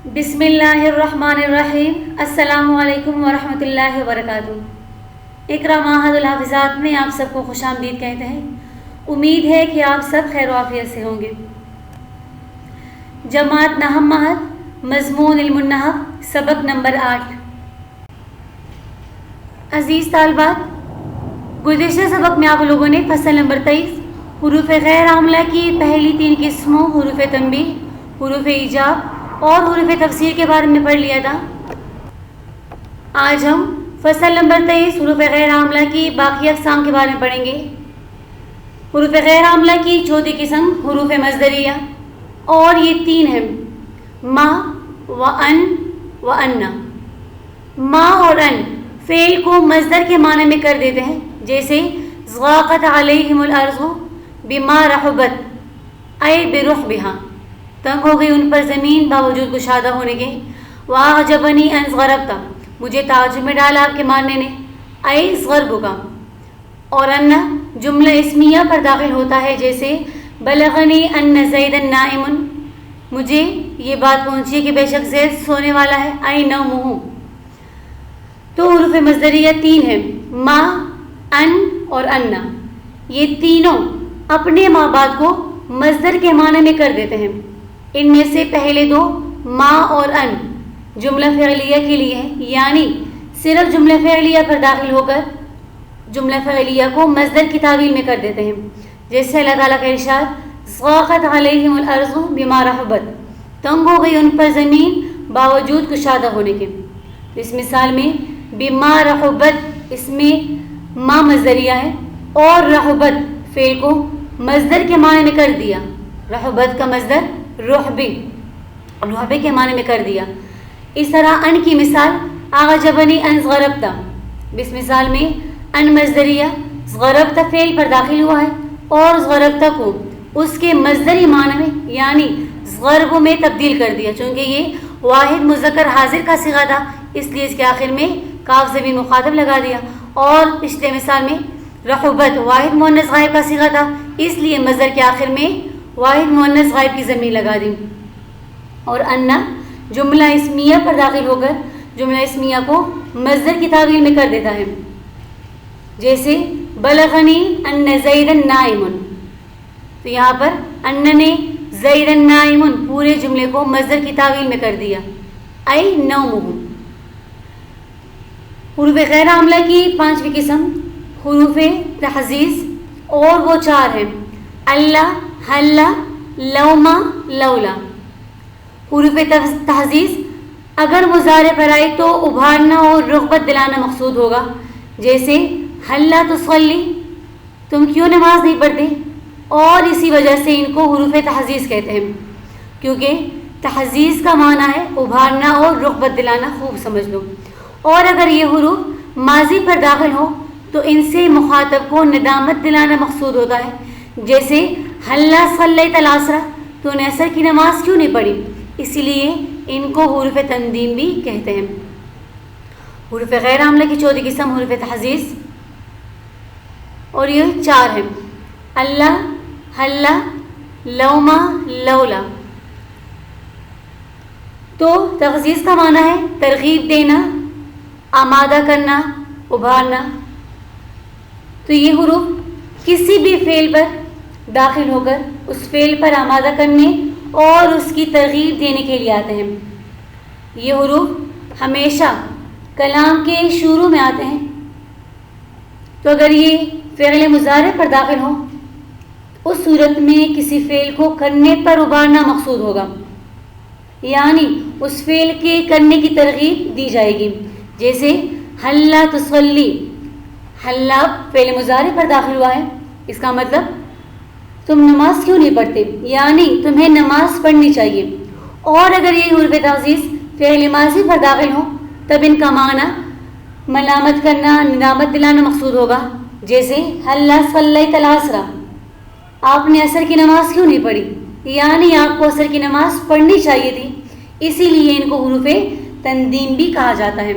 بسم اللہ الرحمن الرحیم۔ السلام علیکم ورحمۃ اللہ وبرکاتہ۔ اقرا معہد الحافظات میں آپ سب کو خوش آمدید کہتے ہیں۔ امید ہے کہ آپ سب خیر و عافیت سے ہوں گے۔ جماعت نحو معہد، مضمون علم النحو، سبق نمبر 8۔ عزیز طالبات، گزشتہ سبق میں آپ لوگوں نے فصل نمبر 23 حروف غیر عاملہ کی پہلی 3 قسموں حروف تنبیہ، حروف ایجاب اور حروف تفسیر کے بارے میں پڑھ لیا تھا۔ آج ہم فصل نمبر 23 حروف غیر عاملہ کی باقی اقسام کے بارے میں پڑھیں گے۔ حروف غیر عاملہ کی چوتھی قسم حروف مصدریہ، اور یہ 3 ہیں: ما و ان و انا۔ ما اور ان فعل کو مصدر کے معنی میں کر دیتے ہیں، جیسے ضاقت علیہم الارض بما رحبت اے برحبہا، تنگ ہو گئی ان پر زمین باوجود کشادہ ہونے کے۔ واعجبنی ان ضربت، مجھے تعجب میں ڈالا آپ کے ماننے نے، اے ضربک۔ اور ان جملہ اسمیہ پر داخل ہوتا ہے، جیسے بلغنی ان زیدا نائم، مجھے یہ بات پہنچی ہے کہ بے شک زید سونے والا ہے، اے نومہ۔ تو حروف مصدریہ 3 ہیں: ما، ان اور انا۔ یہ تینوں اپنے ماں بعد کو مصدر کے معنی میں کر دیتے ہیں۔ ان میں سے پہلے 2 ما اور ان جملہ فعلیہ کے لیے ہیں، یعنی صرف جملہ فعلیہ پر داخل ہو کر جملہ فعلیہ کو مصدر کی تعویل میں کر دیتے ہیں، جیسے اللہ تعالیٰ کا ارشاد ضاقت علیہم الارض بما رحبت، تنگ ہو گئی ان پر زمین باوجود کشادہ ہونے کے۔ اس مثال میں بما رحبت اس میں ما مصدریہ ہے، اور رحبت فعل کو مصدر کے معنی میں کر دیا، رحبت کا مصدر رحبے کے معنی میں کر دیا۔ اس طرح ان کی مثال اعجبنی ان ضربت، اس مثال میں ان مصدریہ ضربت فعل پر داخل ہوا ہے، اور ضربت کو اس کے مصدری معنی میں یعنی ضرب میں تبدیل کر دیا۔ چونکہ یہ واحد مذکر حاضر کا صیغہ تھا، اس لیے اس کے آخر میں کاف ضمیر مخاطب لگا دیا، اور پچھلے مثال میں رحبت واحد مؤنث غائب کا صیغہ تھا، اس لیے مصدر کے آخر میں واحد مؤنث غائب کی ضمیر لگا دی۔ اور انا جملہ اسمیہ پر داخل ہو کر جملہ اسمیہ کو مصدر کی تعویل میں کر دیتا ہے، جیسے بلغنی ان زیدا نائم، تو یہاں پر ان نے زیدا نائم پورے جملے کو مصدر کی تعویل میں کر دیا، اے نومہ۔ حروف غیر عاملہ کی 5ویں قسم حروف تحزیز، اور وہ 4 ہیں: اللہ، حلا، لوما، لولا۔ حروف تحزیز اگر مضارع پر آئے تو ابھارنا اور رغبت دلانا مقصود ہوگا، جیسے حلا تصلی، تم کیوں نماز نہیں پڑھتے، اور اسی وجہ سے ان کو حروف تحزیز کہتے ہیں، کیونکہ تحزیز کا معنی ہے ابھارنا اور رغبت دلانا، خوب سمجھ لو۔ اور اگر یہ حروف ماضی پر داخل ہو تو ان سے مخاطب کو ندامت دلانا مقصود ہوتا ہے، جیسے حلا صلیت العصر، تو نے عصر کی نماز کیوں نہیں پڑھی، اسی لیے ان کو حروف تندیم بھی کہتے ہیں۔ حروف غیر عاملہ کی 4تھی قسم حروف تحزیز، اور یہ 4 ہیں: اللہ، حلا، لوما، لولا۔ تو تحزیز کا معنی ہے ترغیب دینا، آمادہ کرنا، ابھارنا۔ تو یہ حروف کسی بھی فعل پر داخل ہو کر اس فعل پر آمادہ کرنے اور اس کی ترغیب دینے کے لیے آتے ہیں۔ یہ حروف ہمیشہ کلام کے شروع میں آتے ہیں، تو اگر یہ فعل مضارع پر داخل ہو اس صورت میں کسی فعل کو کرنے پر ابھارنا مقصود ہوگا، یعنی اس فعل کے کرنے کی ترغیب دی جائے گی، جیسے حلا تصلی، حلا فعل مضارع پر داخل ہوا ہے، اس کا مطلب تم نماز کیوں نہیں پڑھتے، یعنی تمہیں نماز پڑھنی چاہیے۔ اور اگر یہ حروف تحزیز فعل ماضی پر داخل ہوں تب ان کا معنی ملامت کرنا، ندامت دلانا مقصود ہوگا، جیسے حلا صلیت العصر، آپ نے عصر کی نماز کیوں نہیں پڑھی، یعنی آپ کو عصر کی نماز پڑھنی چاہیے تھی، اسی لیے ان کو حروف تندیم بھی کہا جاتا ہے۔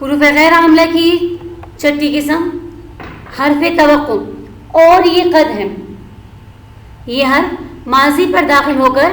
حروف غیر عاملہ کی 6ٹھی قسم حرف توقع، اور یہ قد ہے۔ یہ حرف ماضی پر داخل ہو کر